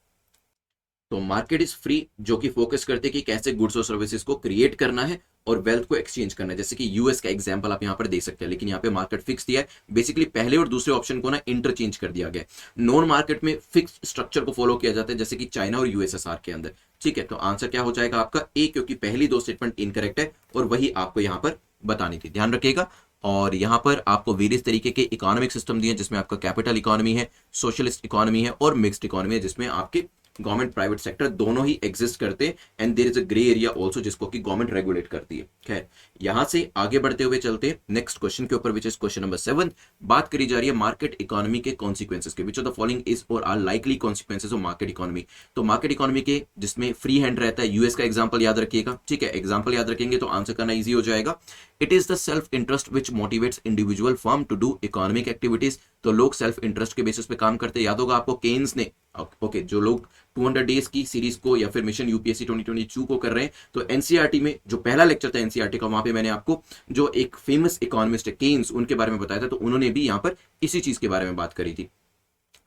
तो मार्केट इज फ्री, जो कि फोकस करते हैं कि कैसे गुड्स और सर्विसेज को क्रिएट करना है और वेल्थ को एक्सचेंज करना है, जैसे कि यूएस का एग्जांपल आप यहां पर देख सकते हैं। लेकिन यहां पे मार्केट फिक्स दिया है, बेसिकली पहले और दूसरे ऑप्शन को ना इंटरचेंज कर दिया गया। नॉन मार्केट में फिक्स स्ट्रक्चर को फॉलो किया जाता है, जैसे कि चाइना और यूएसएसआर के अंदर, ठीक है। तो आंसर क्या हो जाएगा आपका ए, क्योंकि पहली 2 स्टेटमेंट इनकरेक्ट है और वही आपको यहां पर बतानी थी, ध्यान रखिएगा। और यहां पर आपको वेरियस तरीके के इकोनॉमिक सिस्टम दिए, जिसमें आपका कैपिटल इकोनॉमी है, सोशलिस्ट इकोनॉमी है और मिक्स्ड इकोनॉमी है, जिसमें आपके गवर्नमेंट प्राइवेट सेक्टर दोनों ही एग्जिस्ट करते हैं, and there is a grey area also जिसको कि गवर्नमेंट रेगुलेट करती है। खैर, यहां से आगे बढ़ते हुए चलते हैं नेक्स्ट क्वेश्चन के ऊपर, विच इज क्वेश्चन नंबर 7। बात करी जा रही है मार्केट इकोनॉमी के कॉन्सिक्वेंसेस के, which of the following is और are likely consequences of market economy. तो मार्केट इकोनॉमी के जिसमें फ्री हैंड रहता है, यूएस का एग्जांपल याद रखिएगा, ठीक है। एग्जांपल याद रखेंगे तो आंसर करना इजी हो जाएगा। It is the self interest which motivates individual firm to do economic activities. तो लोग सेल्फ इंटरेस्ट के बेसिस पे काम करते हैं, याद होगा आपको केन्स ने, ओके, जो लोग 200 डेज की सीरीज को या फिर मिशन यूपीएससी 2022 को कर रहे हैं, तो एनसीईआरटी में जो पहला लेक्चर था एनसीईआरटी का, वहां पे मैंने आपको जो एक फेमस इकोनॉमिस्ट है केन्स, उनके बारे में बताया था, तो उन्होंने भी यहां पर इसी चीज के बारे में बात करी थी।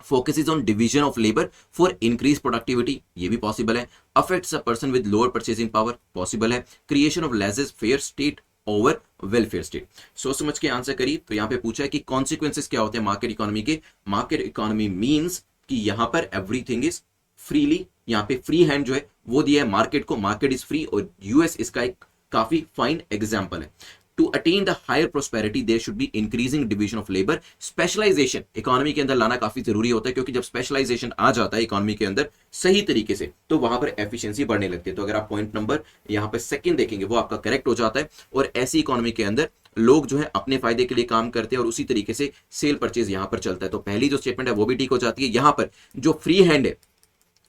Focuses on division of labour for increase productivity, ये भी पॉसिबल है। Affects a person with lower purchasing power, possible है। Creation of laissez faire state over welfare state. सोच समझ के आंसर करिए। तो यहां पे पूछा है कि कॉन्सिक्वेंसेस क्या होते हैं मार्केट इकोनॉमी के। मार्केट इकोनॉमी मींस कि यहां पर एवरीथिंग इज फ्रीली, यहां पे फ्री हैंड जो है वो दिया है मार्केट को, मार्केट इज फ्री, और यूएस इसका एक काफी फाइन एग्जांपल है। To attain the higher prosperity there should be increasing division of labour. Specialisation economy के अंदर लाना काफी जरूरी होता है, क्योंकि जब स्पेशलाइजेशन आ जाता है इकोनॉमी के अंदर सही तरीके से, तो वहां पर एफिशिएंसी बढ़ने लगती है। तो अगर आप पॉइंट नंबर यहां पर सेकंड देखेंगे वो आपका करेक्ट हो जाता है, और ऐसी इकोनॉमी के अंदर लोग जो है अपने फायदे के लिए काम करते हैं और उसी तरीके से सेल परचेज यहां पर चलता है। तो पहली जो स्टेटमेंट है वो भी ठीक हो जाती है। यहां पर जो फ्री हैंड है,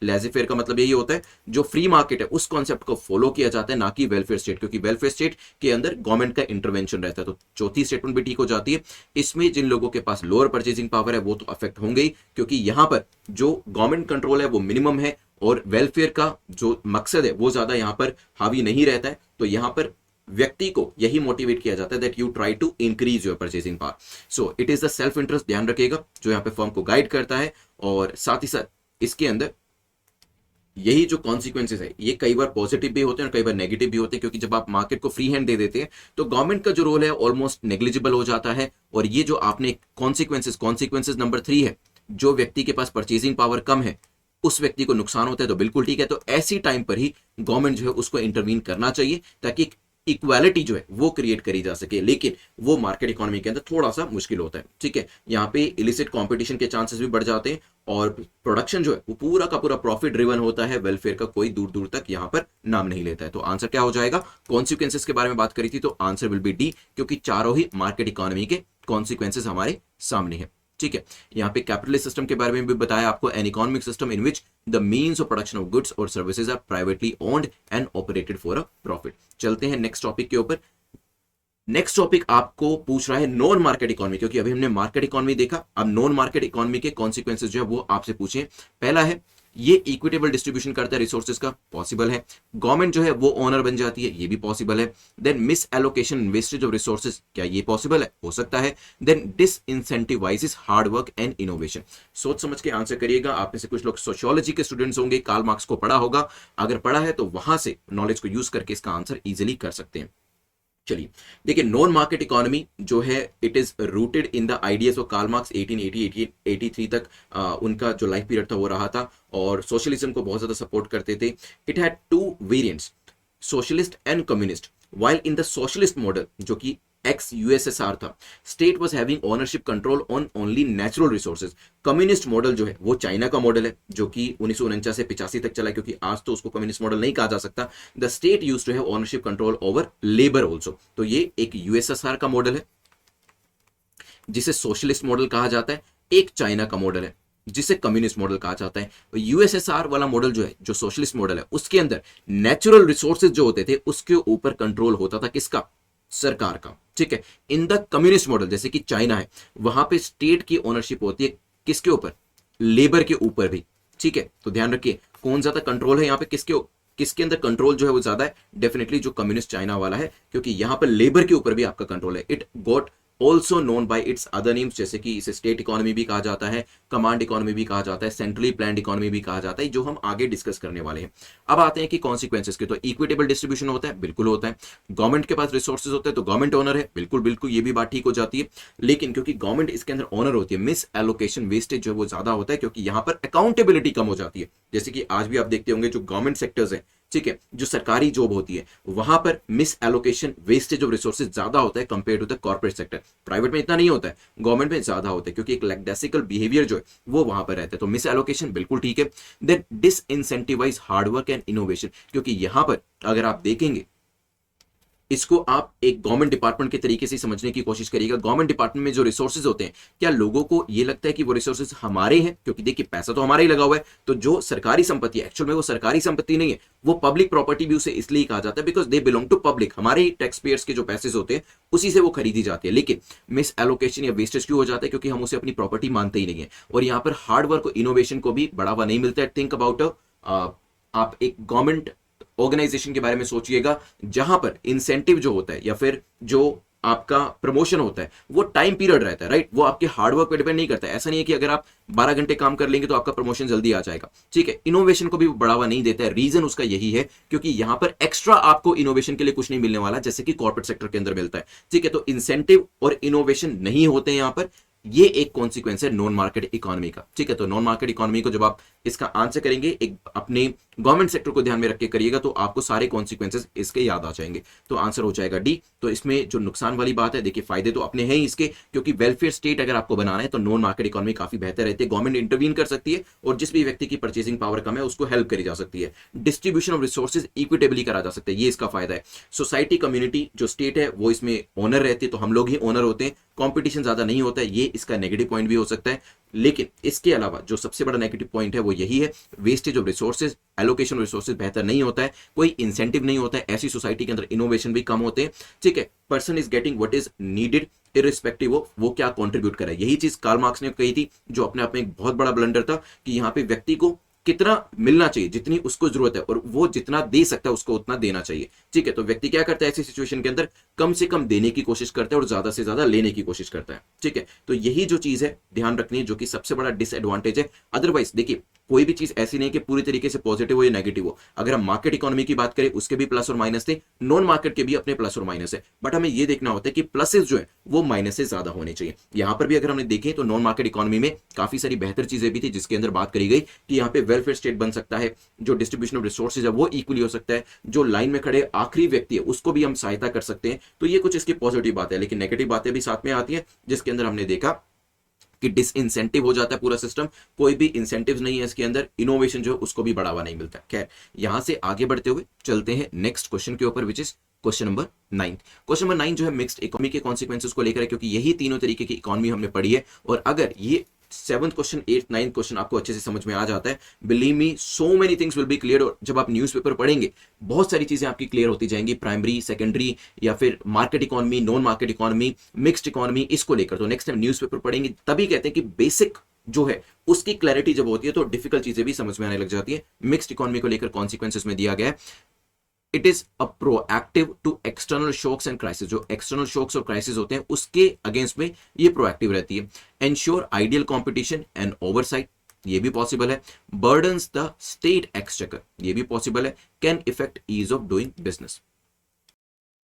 लेज़ी फेयर का मतलब यही होता है जो फ्री मार्केट है उस कॉन्सेप्ट को फॉलो किया जाता है, ना कि वेलफेयर स्टेट, क्योंकि वेलफेयर स्टेट के अंदर गवर्नमेंट का इंटरवेंशन रहता है। तो चौथी स्टेटमेंट भी ठीक हो जाती है। इसमें जिन लोगों के पास लोअर परचेजिंग पावर है वो तो अफेक्ट होंगे ही, क्योंकि यहां पर जो गवर्नमेंट कंट्रोल है वो मिनिमम है और वेलफेयर का जो मकसद है वो ज्यादा यहां पर हावी नहीं रहता है। तो यहां पर व्यक्ति को यही मोटिवेट किया जाता है that you try to increase your purchasing power. So it is the self interest, ध्यान रखिएगा, जो यहां पे फर्म को गाइड करता है। और साथ ही साथ इसके अंदर यही जो कॉन्सिक्वेंसेस है ये कई बार पॉजिटिव भी होते हैं और कई बार नेगेटिव भी होते हैं, क्योंकि जब आप मार्केट को फ्री हैंड दे देते हैं तो गवर्नमेंट का जो रोल है ऑलमोस्ट नेग्लिजिबल हो जाता है। और ये जो आपने कॉन्सिक्वेंसेस नंबर 3 है, जो व्यक्ति के पास परचेजिंग पावर कम है उस व्यक्ति को नुकसान होता है, तो बिल्कुल ठीक है। तो ऐसी टाइम पर ही गवर्नमेंट जो है उसको इंटरवीन करना चाहिए ताकि इक्वालिटी जो है वो क्रिएट करी जा सके, लेकिन वो मार्केट इकोनॉमी के अंदर थोड़ा सा मुश्किल होता है। ठीक है, यहाँ पे इलिसिट कंपटीशन के चांसेस भी बढ़ जाते हैं और प्रोडक्शन जो है वो पूरा का पूरा प्रॉफिट ड्रिवन होता है, वेलफेयर का कोई दूर दूर तक यहाँ पर नाम नहीं लेता है। तो आंसर क्या हो जाएगा? कॉन्सिक्वेंसेस के बारे में बात करी थी तो आंसर विल बी डी, क्योंकि चारों ही मार्केट इकोनॉमी के कॉन्सिक्वेंसेस हमारे सामने है। ठीक है, यहाँ पे कैपिटलिस्ट सिस्टम के बारे में भी बताया आपको, an economic system in which the means of production of goods और services are privately owned and operated for a profit. चलते हैं नेक्स्ट टॉपिक के ऊपर। नेक्स्ट टॉपिक आपको पूछ रहा है नॉन मार्केट इकोनॉमी, क्योंकि अभी हमने मार्केट इकोनॉमी देखा, अब नॉन मार्केट इकोनॉमी के कॉन्सिक्वेंसेज जो है वो आपसे पूछे। पहला है ये इक्विटेबल डिस्ट्रीब्यूशन करता है रिसोर्सेज का, पॉसिबल है। गवर्नमेंट जो है वो ओनर बन जाती है, ये भी पॉसिबल है। Then misallocation wastage of resources, क्या ये पॉसिबल है? हो सकता है। Then disincentivizes hard work and innovation. सोच समझ के आंसर करिएगा। आप में से कुछ लोग सोशियोलॉजी के स्टूडेंट्स होंगे, कार्ल मार्क्स को पढ़ा होगा, अगर पढ़ा है तो वहां से नॉलेज को यूज करके इसका आंसर इजिली कर सकते हैं। चलिए देखिए, नॉन मार्केट इकोनॉमी जो है it is rooted in the ideas of Karl Marx 1880-1883 तक उनका जो लाइफ पीरियड था वो रहा था, और सोशलिज्म को बहुत ज्यादा सपोर्ट करते थे। It had to variants, socialist and communist. While in the socialist model जो कि एक्स यूएसएसआर था, state was having ownership control on only natural resources. Communist model जो है वो चाइना का मॉडल है जो कि 1949 से 85 तक चला, क्योंकि आज तो उसको कम्युनिस्ट मॉडल नहीं कहा जा सकता। The state used to have ownership control over labour also. तो ये एक यूएसएसआर का मॉडल है जिसे सोशलिस्ट मॉडल कहा जाता है, एक चाइना का मॉडल है जिसे कम्युनिस्ट मॉडल कहा जाता है। यूएसएसआर वाला मॉडल जो है, जो सोशलिस्ट मॉडल है, उसके अंदर नेचुरल रिसोर्सेज जो होते थे उसके ऊपर कंट्रोल होता था किसका? सरकार का। ठीक है, इन द कम्युनिस्ट मॉडल जैसे कि चाइना है, वहां पे स्टेट की ओनरशिप होती है किसके ऊपर? लेबर के ऊपर भी। ठीक है, तो ध्यान रखिए कौन ज्यादा कंट्रोल है यहाँ पे, किसके अंदर कंट्रोल जो है वो ज्यादा है? डेफिनेटली जो कम्युनिस्ट चाइना वाला है, क्योंकि यहां पर लेबर के ऊपर भी आपका कंट्रोल है। It got also known by it's other names, जैसे कि इसे स्टेट इकोनॉमी भी कहा जाता है, कमांड इकोनॉमी भी कहा जाता है, सेंट्रली प्लान्ड इकोनॉमी भी कहा जाता है, जो हम आगे डिस्कस करने वाले हैं। अब आते हैं कि कॉन्सिक्वेंसेस के। तो इक्विटेबल डिस्ट्रीब्यूशन होता है, बिल्कुल होता है। गवर्नमेंट के पास रिसोर्सेज होते हैं तो गवर्नमेंट ओनर है, बिल्कुल बिल्कुल ये भी बात ठीक हो जाती है। लेकिन क्योंकि गवर्नमेंट इसके अंदर ओनर होती है, मिस एलोकेशन वेस्टेज जो है वो ज्यादा होता है, क्योंकि यहां पर अकाउंटेबिलिटी कम हो जाती है। जैसे कि आज भी आप देखते होंगे जो गवर्नमेंट सेक्टर्स है, ठीक है, जो सरकारी जॉब होती है, वहां पर misallocation wastage of resources ज्यादा होता है compare to the corporate sector. Private में इतना नहीं होता है, गवर्नमेंट में ज्यादा होता है, क्योंकि एक लैक्डेसिकल बिहेवियर जो है वो वहां पर रहता है। तो मिस एलोकेशन बिल्कुल ठीक है। Then disincentivise hard work and innovation, क्योंकि यहां पर अगर आप देखेंगे इसको आप एक गवर्नमेंट डिपार्टमेंट के तरीके से समझने की कोशिश करिएगा। गवर्नमेंट डिपार्टमेंट में जो रिसोर्सेज होते हैं, क्या लोगों को ये लगता है कि वो रिसोर्सेज हमारे हैं? क्योंकि देखिए पैसा तो हमारा ही लगा हुआ है। तो जो सरकारी संपत्ति है, एक्चुअल में वो सरकारी संपत्ति नहीं है, वो पब्लिक प्रॉपर्टी भी उसे इसलिए कहा जाता है because they belong to public. हमारे ही टैक्स पेयर्स के जो पैसे होते हैं उसी से वो खरीदी जाती है। लेकिन मिस एलोकेशन या वेस्टेज क्यों हो जाता है? क्योंकि हम उसे अपनी प्रॉपर्टी मानते ही नहीं है। और यहाँ पर हार्ड वर्क और इनोवेशन को भी बढ़ावा नहीं मिलता है। थिंक अबाउट आप एक गवर्नमेंट ऑर्गेनाइजेशन के बारे में सोचिएगा जहां पर इंसेंटिव जो होता है या फिर जो आपका प्रमोशन होता है वो टाइम पीरियड रहता है, राइट? वो आपके हार्डवर्क पे डिपेंड नहीं करता है। ऐसा नहीं है कि अगर आप 12 घंटे काम कर लेंगे तो आपका प्रमोशन जल्दी आ जाएगा। ठीक है, इनोवेशन को भी बढ़ावा नहीं देता है। रीजन उसका यही है क्योंकि यहां पर एक्स्ट्रा आपको इनोवेशन के लिए कुछ नहीं मिलने वाला, जैसे कि कॉर्पोरेट सेक्टर के अंदर मिलता है। ठीक है, तो इंसेंटिव और इनोवेशन नहीं होते हैं यहां पर। ये एक कॉन्सिक्वेंस है नॉन मार्केट इकोनॉमी का, ठीक है। तो नॉन मार्केट इकोनॉमी को जब आप इसका आंसर करेंगे एक अपने गवर्नमेंट सेक्टर को ध्यान में रख के करिएगा तो आपको सारे कॉन्सिक्वेंसेस इसके याद आ जाएंगे। तो आंसर हो जाएगा डी। तो इसमें जो नुकसान वाली बात है, देखिए फायदे तो अपने हैं ही इसके, क्योंकि वेलफेयर स्टेट अगर आपको बनाना है तो नॉन मार्केट इकोनॉमी काफी बेहतर रहती है, गवर्नमेंट इंटरवीन कर सकती है और जिस भी व्यक्ति की परचेसिंग पावर कम है उसको हेल्प करी जा सकती है। डिस्ट्रीब्यूशन ऑफ रिसोर्सेज इक्विटेबली करा जा सकता है, ये इसका फायदा है। सोसाइटी कम्युनिटी जो स्टेट है वो इसमें ओनर रहती है, तो हम लोग ही ओनर होते हैं, कंपटीशन ज्यादा नहीं होता है, ये इसका नेगेटिव पॉइंट भी हो सकता है। लेकिन इसके अलावा जो सबसे बड़ा नेगेटिव पॉइंट है वो यही है, wastage of resources, allocation of resources बेहतर नहीं होता है, कोई इंसेंटिव नहीं होता है, ऐसी सोसाइटी के अंदर इनोवेशन भी कम होते हैं, ठीक है। Person is getting what is needed irrespective of वो क्या कंट्रीब्यूट करे, यही चीज कार्ल मार्क्स ने कही थी, जो अपने आप में एक बहुत बड़ा ब्लंडर था कि यहाँ पे व्यक्ति को कितना मिलना चाहिए, जितनी उसको जरूरत है, और वो जितना दे सकता है उसको उतना देना चाहिए, ठीक है। तो व्यक्ति क्या करता है ऐसी सिचुएशन के अंदर, कम से कम देने की कोशिश करता है और ज्यादा से ज्यादा लेने की कोशिश करता है, ठीक है। तो यही जो चीज है ध्यान रखनी है, जो कि सबसे बड़ा डिसएडवांटेज है। अदरवाइज देखिए कोई भी चीज ऐसी नहीं कि पूरी तरीके से पॉजिटिव हो या नेगेटिव हो, अगर हम मार्केट इकोनॉमी की बात करें उसके भी प्लस और माइनस थे, नॉन मार्केट के भी अपने प्लस और माइनस है, बट हमें यह देखना होता है कि प्लसेस जो है वो माइनस से ज्यादा होने चाहिए। यहां पर भी अगर हमने देखें तो नॉन मार्केट इकोनॉमी में काफी सारी बेहतर चीजें भी थी, जिसके अंदर बात करी गई कि यहाँ पे वेलफेयर स्टेट बन सकता है, जो डिस्ट्रीब्यूशन ऑफ रिसोर्सेज है वो इक्वली हो सकता है, जो लाइन में खड़े आखिरी व्यक्ति है उसको भी हम सहायता कर सकते हैं। तो ये कुछ इसकी पॉजिटिव बात है, लेकिन नेगेटिव बातें भी साथ में आती है, जिसके अंदर हमने देखा कि डिसइंसेंटिव हो जाता है पूरा सिस्टम, कोई भी इंसेंटिव्स नहीं है इसके अंदर, इनोवेशन जो है उसको भी बढ़ावा नहीं मिलता। खैर यहां से आगे बढ़ते हुए चलते हैं नेक्स्ट क्वेश्चन के ऊपर, which is question number 9। Question number 9 जो है मिक्स्ड इकोनॉमी के कॉन्सिक्वेंसेस को लेकर है, क्योंकि यही तीनों तरीके की इकोनॉमी हमने पढ़ी है, और अगर ये 7th question 8th 9th question आपको अच्छे से समझ में आ जाता है, believe me so many things will be clear. और जब आप न्यूज़पेपर पढ़ेंगे बहुत सारी चीजें आपकी क्लियर होती जाएंगी, प्राइमरी सेकेंडरी या फिर market economy, non market economy, mixed economy, इसको लेकर। तो नेक्स्ट टाइम न्यूज़पेपर पढ़ेंगे तभी कहते हैं कि बेसिक जो है उसकी क्लैरिटी जब होती है तो डिफिकल्ट चीजें भी समझ में आने लग जाती है। मिक्स्ड इकोनॉमी को लेकर कॉन्सिक्वेंसेस में दिया गया है, it is a proactive to external shocks and crisis, जो एक्सटर्नल शॉक्स और क्राइसिस होते हैं उसके अगेंस्ट में ये प्रोएक्टिव रहती है। Ensure ideal competition and oversight, ये भी पॉसिबल है। बर्डन्स द स्टेट एक्सचेकर, ये भी पॉसिबल है। Can effect ease of doing business.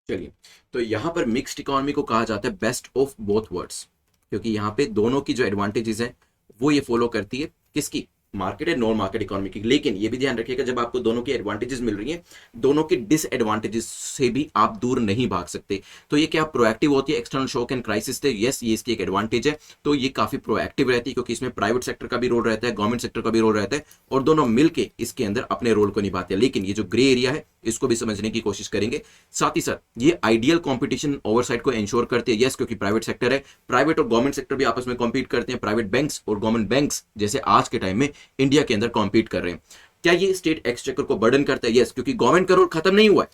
चलिए, तो यहां पर मिक्स्ड इकोनॉमी को कहा जाता है बेस्ट ऑफ बोथ वर्ल्ड्स, क्योंकि यहां पे दोनों की जो एडवांटेजेस हैं वो ये फॉलो करती है, किसकी, मार्केट है नॉन मार्केट इकोनॉमी की। लेकिन ये भी ध्यान रखिएगा जब आपको दोनों की एडवांटेजेस मिल रही हैं, दोनों के डिसएडवांटेजेस से भी आप दूर नहीं भाग सकते। तो ये क्या प्रोएक्टिव होती है, एक्सटर्नल शॉक एंड क्राइसिस थे, यस ये इसकी एक एडवांटेज है। तो ये काफी प्रोएक्टिव रहती है, क्योंकि इसमें प्राइवेट सेक्टर का भी रोल रहता है, गवर्नमेंट सेक्टर का भी रोल रहता है, और दोनों मिलकर इसके अंदर अपने रोल को निभाते हैं। लेकिन ये जो ग्रे एरिया है इसको भी समझने की कोशिश करेंगे। साथ ही साथ ये आइडियल कंपटीशन ओवरसाइट को इंश्योर करती है, यस क्योंकि प्राइवेट सेक्टर है, प्राइवेट और गवर्नमेंट सेक्टर भी आपस में कॉम्पीट करते हैं, प्राइवेट बैंक्स और गवर्नमेंट बैंक्स जैसे आज के टाइम में इंडिया के अंदर कॉम्पीट कर रहे हैं। क्या ये स्टेट एक्सचेकर को बर्डन करता है, यस क्योंकि गवर्नमेंट का रोल खत्म नहीं हुआ है।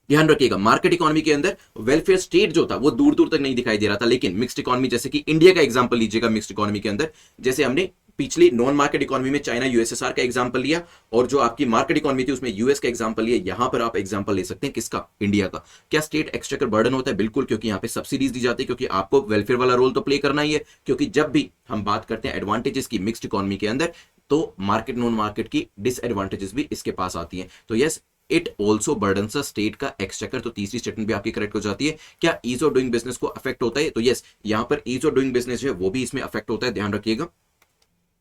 ध्यान रखिएगा मार्केट इकोनॉमी के अंदर वेलफेयर स्टेट जो था वो दूर दूर तक नहीं दिखाई दे रहा था, लेकिन मिक्स्ड इकोनॉमी जैसे कि इंडिया का एग्जांपल लीजिएगा, मिक्स्ड इकोनॉमी के अंदर जैसे हमने पिछली नॉन मार्केट इकोनॉमी में चाइना यूएसएसआर का एग्जांपल लिया, और जो आपकी मार्केट इकोनॉमी थी उसमें यूएस का एग्जांपल लिया, यहां पर आप एग्जांपल ले सकते हैं किसका, इंडिया का। क्या स्टेट एक्सचेकर बर्डन होता है, बिल्कुल, क्योंकि यहां पे सब्सिडीज दी जाती है, क्योंकि आपको वेलफेयर वाला रोल तो प्ले करना ही है। क्योंकि जब भी हम बात करते हैं एडवांटेजेस की मिक्स्ड इकोनॉमी के अंदर, तो मार्केट नॉन मार्केट की डिसएडवांटेजेस भी इसके पास आती हैं। तो yes it also burdens state का एक्सचेकर, तो तीसरी स्टेटमेंट भी आपकी करेक्ट हो जाती है। क्या ईज ऑफ डूइंग बिजनेस को अफेक्ट होता है, तो यस यहां पर ईज ऑफ डूइंग बिजनेस जो है वो भी इसमें अफेक्ट होता है, ध्यान रखिएगा।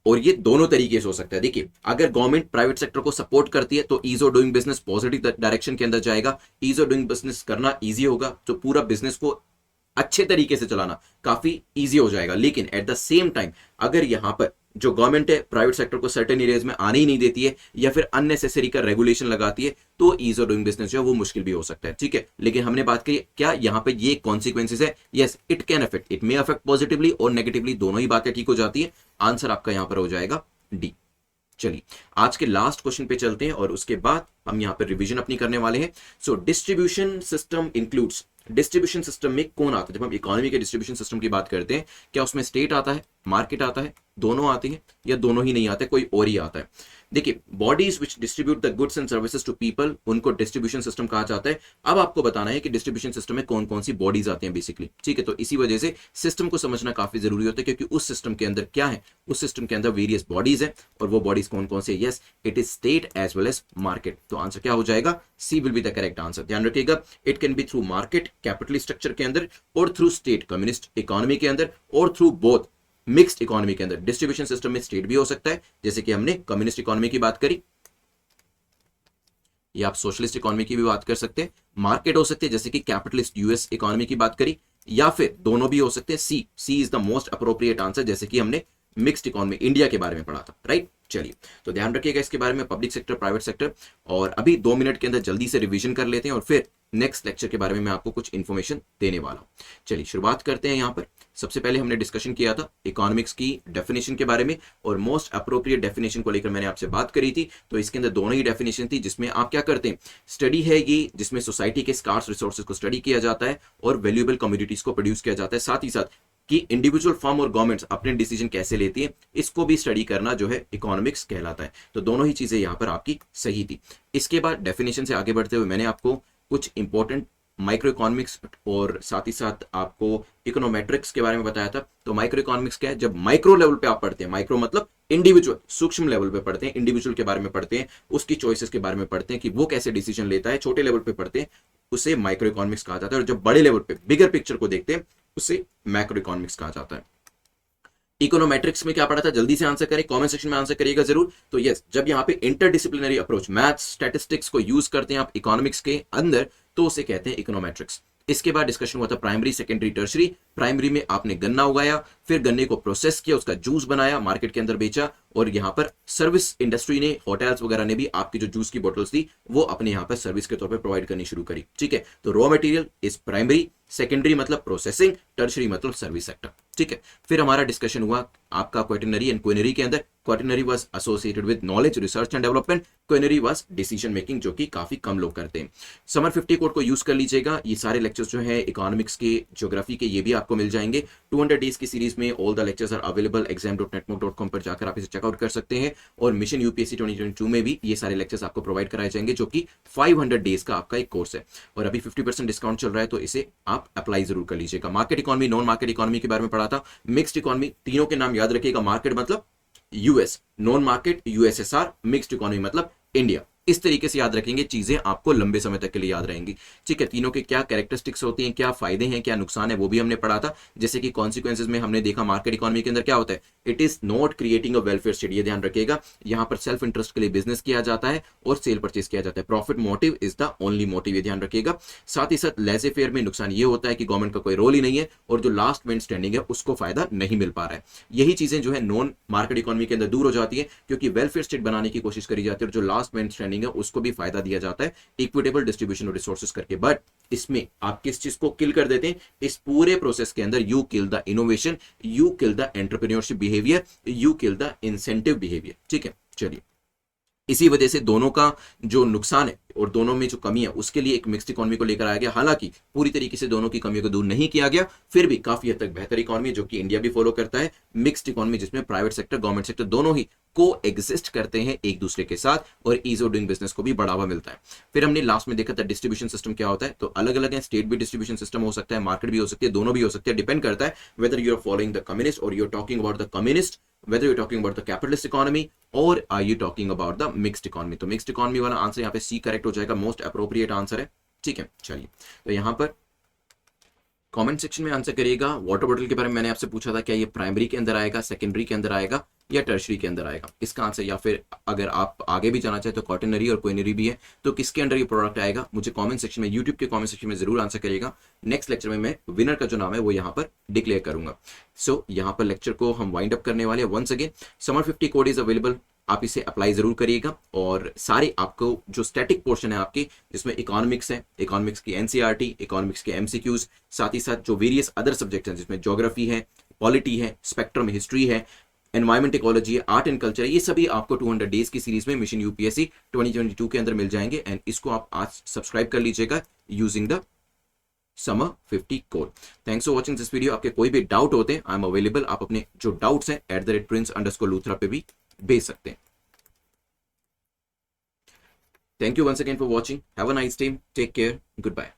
और ये दोनों तरीके से हो सकता है। देखिए अगर गवर्नमेंट प्राइवेट सेक्टर को सपोर्ट करती है तो ease of doing business positive direction के अंदर जाएगा, ईज ऑफ डूइंग बिजनेस करना ईजी होगा, तो पूरा बिजनेस को अच्छे तरीके से चलाना काफी ईजी हो जाएगा। लेकिन एट द सेम टाइम अगर यहां पर जो गवर्नमेंट है प्राइवेट सेक्टर को सर्टेन एरियाज में आने ही नहीं देती है, या फिर अननेसेसरी का रेगुलेशन लगाती है, तो ईज ऑफ डूइंग बिजनेस जो है वो मुश्किल भी हो सकता है, ठीक है। लेकिन हमने बात की क्या यहाँ पे ये कॉन्सिक्वेंसेज है, yes it can affect, it may affect positively और नेगेटिवली, दोनों ही बातें ठीक हो जाती है। आंसर आपका यहां पर हो जाएगा डी। चलिए आज के लास्ट क्वेश्चन पे चलते हैं और उसके बाद हम यहां पर रिवीजन अपनी करने वाले हैं। So distribution system includes, distribution system में कौन आता है, जब हम इकोनॉमी के डिस्ट्रीब्यूशन सिस्टम की बात करते हैं क्या उसमें स्टेट आता है, मार्केट आता है, दोनों आती हैं या दोनों ही नहीं आते, कोई और ही आता है। देखिए, bodies which distribute the goods and services to people, उनको डिस्ट्रीब्यूशन सिस्टम कहा जाता है। अब आपको बताना है कि डिस्ट्रीब्यूशन सिस्टम में कौन कौन सी बॉडीज आती हैं बेसिकली, ठीक है। तो इसी वजह से सिस्टम को समझना काफी जरूरी होता है, क्योंकि उस सिस्टम के अंदर क्या है, उस सिस्टम के अंदर वेरियस बॉडीज है, और वो बॉडीज कौन कौन से, yes it is state as well as market. तो आंसर क्या हो जाएगा, C will be the correct answer. ध्यान रखिएगा, it can be through market capitalist structure के अंदर, और थ्रू स्टेट कम्युनिस्ट इकोनॉमी के अंदर, और थ्रू बोथ मिक्स्ड इकोनॉमी के अंदर। डिस्ट्रीब्यूशन सिस्टम में स्टेट भी हो सकता है, जैसे कि हमने कम्युनिस्ट इकोनॉमी की बात करी, या आप सोशलिस्ट इकोनॉमी की भी बात कर सकते हैं। मार्केट हो सकते हैं, जैसे कि कैपिटलिस्ट यूएस इकोनॉमी की बात करी, या फिर दोनों भी हो सकते हैं। C is the most appropriate answer, जैसे कि हमने मिक्स्ड इकोनॉमी इंडिया के बारे में पढ़ा था, राइट। चलिए, तो ध्यान रखिएगा इसके बारे में, पब्लिक सेक्टर, प्राइवेट सेक्टर। और अभी 2 मिनट के अंदर जल्दी से रिवीजन कर लेते हैं, और फिर नेक्स्ट लेक्चर के बारे में मैं आपको कुछ इंफॉर्मेशन देने वाला हूं। चलिए शुरुआत करते हैं। यहाँ पर सबसे पहले हमने डिस्कशन किया था इकोनॉमिक्स की डेफिनेशन के बारे में, और मोस्ट अप्रोप्रिएट डेफिनेशन को लेकर मैंने आपसे बात करी थी। तो इसके अंदर दोनों ही डेफिनेशन थी, जिसमें आप क्या करते हैं, स्टडी है ये, जिसमें सोसाइटी के स्कार्स रिसोर्सेज को स्टडी किया जाता है और वैल्यूएबल कम्युनिटीज को प्रोड्यूस किया जाता है। साथ ही साथ कि इंडिविजुअल फर्म और गवर्नमेंट्स अपने डिसीजन कैसे लेती है, इसको भी स्टडी करना जो है इकोनॉमिक्स कहलाता है। तो दोनों ही चीजें यहाँ पर आपकी सही थी। इसके बाद डेफिनेशन से आगे बढ़ते हुए मैंने आपको कुछ इंपॉर्टेंट माइक्रो इकोनॉमिक्स और साथ ही साथ आपको इकोनोमेट्रिक्स के बारे में बताया था। तो माइक्रो इकोनॉमिक्स क्या है, जब माइक्रो लेवल पे आप पढ़ते हैं, माइक्रो मतलब इंडिविजुअल, सूक्ष्म लेवल पे पढ़ते हैं, इंडिविजुअल के बारे में पढ़ते हैं, उसकी चॉइसेस के बारे में पढ़ते हैं कि वो कैसे डिसीजन लेता है, छोटे लेवल पे पढ़ते हैं, उसे माइक्रो इकोनॉमिक्स कहा जाता है। और जब बड़े लेवल पे बिगर पिक्चर को देखते हैं, उसे मैक्रो इकोनॉमिक्स कहा जाता है। इकोनोमेट्रिक्स में क्या पढ़ा था, जल्दी से आंसर करें, कमेंट सेक्शन में आंसर करिएगा जरूर। तो यस, जब यहाँ पे इंटरडिसिप्लिनरी अप्रोच, मैथ्स, स्टैटिस्टिक्स को यूज करते हैं आप इकोनॉमिक्स के अंदर, तो उसे कहते हैं इकोनोमेट्रिक्स। इसके बाद डिस्कशन हुआ था प्राइमरी, सेकेंडरी, टर्शरी। प्राइमरी में आपने गन्ना उगाया, फिर गन्ने को प्रोसेस किया, उसका जूस बनाया, मार्केट के अंदर बेचा, और यहाँ पर सर्विस इंडस्ट्री ने, होटल्स वगैरह ने भी आपकी जो जूस की बोतल्स थी वो अपने यहाँ पर सर्विस के तौर पे प्रोवाइड करनी शुरू करी, ठीक है। तो raw material is primary, secondary मतलब प्रोसेसिंग, टर्शरी मतलब सर्विस सेक्टर, ठीक है। फिर हमारा डिस्कशन हुआ आपका क्वेटरनरी एंड क्विनरी के अंदर। Quaternary was associated with knowledge, research and development, quinary was decision making, जो कि काफी कम लोग करते हैं। समर 50 कोड को यूज कर लीजिएगा, ये सारे लेक्चर्स जो है इकोनॉमिक्स के, ज्योग्राफी के, ये भी आपको मिल जाएंगे। 200 डेज की सीरीज में all the lectures are available, exam.netmook.com पर जाकर आप इसे चेकआउट कर सकते हैं। और मिशन यूपीएससी 2022 में भी ये सारे लेक्चर्स आपको प्रोवाइड कराए जाएंगे, जो कि 500 डेज का आपका एक कोर्स है, और अभी 50% डिस्काउंट चल रहा है, तो इसे आप अप्लाई जरूर कर लीजिएगा। Market economy, non market economy के बारे में पढ़ा था, मिक्स्ड इकोनॉमी, तीनों के नाम याद रखिएगा। मार्केट मतलब US, non market USSR, mixed economy मतलब इंडिया। इस तरीके से याद रखेंगे, चीजें आपको लंबे समय तक के लिए याद रहेंगी, ठीक है। तीनों के क्या कैरेक्टरिस्टिक्स होती हैं, क्या फायदे हैं, क्या नुकसान है, वो भी हमने पढ़ा था। जैसे कि कॉन्सिक्वेंसेज में हमने देखा मार्केट इकोनॉमी के अंदर क्या होता है, it is not creating a welfare state, ये ध्यान रखिएगा। यहाँ पर सेल्फ इंटरेस्ट के लिए बिजनेस किया जाता है और सेल परचेज किया जाता है, profit motive is the only motive, ये ध्यान रखिएगा। साथ ही साथ लेज़े फेयर में नुकसान ये होता है कि गवर्नमेंट का कोई रोल ही नहीं है, और जो लास्ट मैन स्टैंडिंग है उसको फायदा नहीं मिल पा रहा है। यही चीजें जो है नॉन मार्केट इकोनॉमी के अंदर दूर हो जाती है, क्योंकि वेलफेयर स्टेट बनाने की कोशिश करी जाती है, और जो लास्ट मैन स्टैंडिंग है उसको भी फायदा दिया जाता है इक्विटेबल डिस्ट्रीब्यूशन ऑफ रिसोर्सेज करके। बट इसमें आप किस चीज को किल कर देते हैं, इस पूरे प्रोसेस के अंदर you kill the innovation, you kill the entrepreneurship behaviour, you kill the incentive behaviour, ठीक है। चलिए, इसी वजह से दोनों का जो नुकसान है और दोनों में जो कमी है, उसके लिए एक मिक्स्ड इकोनॉमी को लेकर आया गया। हालांकि पूरी तरीके से दोनों की कमियों को दूर नहीं किया गया, फिर भी काफी हद तक बेहतर इकोनॉमी, जो कि इंडिया भी फॉलो करता है, मिक्स्ड इकोनॉमी, जिसमें प्राइवेट सेक्टर, गवर्नमेंट सेक्टर दोनों ही को एग्जिस्ट करते हैं एक दूसरे के साथ, और ईज ऑफ डूइंग बिजनेस को भी बढ़ावा मिलता है। फिर हमने लास्ट में देखा था डिस्ट्रीब्यूशन सिस्टम क्या होता है। तो अलग अलग है, स्टेट भी डिस्ट्रीब्यूशन सिस्टम हो सकता है, मार्केट भी हो सकती है, दोनों भी हो सकते हैं, डिपेंड करता है whether you are following the communist और you are talking about the communist, whether you're talking about the capitalist economy or are you talking about the mixed economy। तो mixed economy वाला आंसर यहाँ पे C correct हो जाएगा, most appropriate answer है, ठीक है। चलिए, तो यहाँ पर कमेंट सेक्शन में आंसर करिएगा। वाटर बॉटल के बारे में मैंने आपसे पूछा था, क्या ये प्राइमरी के अंदर आएगा, सेकेंडरी के अंदर आएगा, या टर्शरी के अंदर आएगा, इसका आंसर, या फिर अगर आप आगे भी जाना चाहे तो क्वाटरनरी और क्विनरी भी है, तो किसके अंडर ये प्रोडक्ट आएगा, मुझे कमेंट सेक्शन में, यूट्यूब के कमेंट सेक्शन में जरूर आंसर करिएगा। नेक्स्ट लेक्चर में मैं विनर का जो नाम है वो यहाँ पर डिक्लेयर करूंगा। सो यहाँ पर लेक्चर को हम वाइंड अप करने वाले हैं। Once again, summer 50 code is available, आप इसे अप्लाई जरूर करिएगा। और सारे आपको जो स्टैटिक पोर्शन है आपकी, जिसमें इकोनॉमिक्स है, इकोनॉमिक्स की एनसीईआरटी, इकोनॉमिक्स के एमसीक्यूज, साथ ही साथ जो वेरियस अदर सब्जेक्ट हैं, जिसमें ज्योग्राफी है, पॉलिटी है, स्पेक्ट्रम हिस्ट्री है, एनवायरमेंट इकोलॉजी है, आर्ट एंड कल्चर है, ये सभी आपको 200 डेज की सीरीज में मिशन यूपीएससी 2022 के अंदर मिल जाएंगे। एंड इसको आप आज सब्सक्राइब कर लीजिएगा using the summer 50 code. Thanks for watching this video. आपके कोई भी डाउट होते हैं, आई एम अवेलेबल। आप अपने जो डाउट्स हैं @prince_luthra पे भी भेज सकते हैं। Thank you once again for watching. Have a nice day, take care, good bye.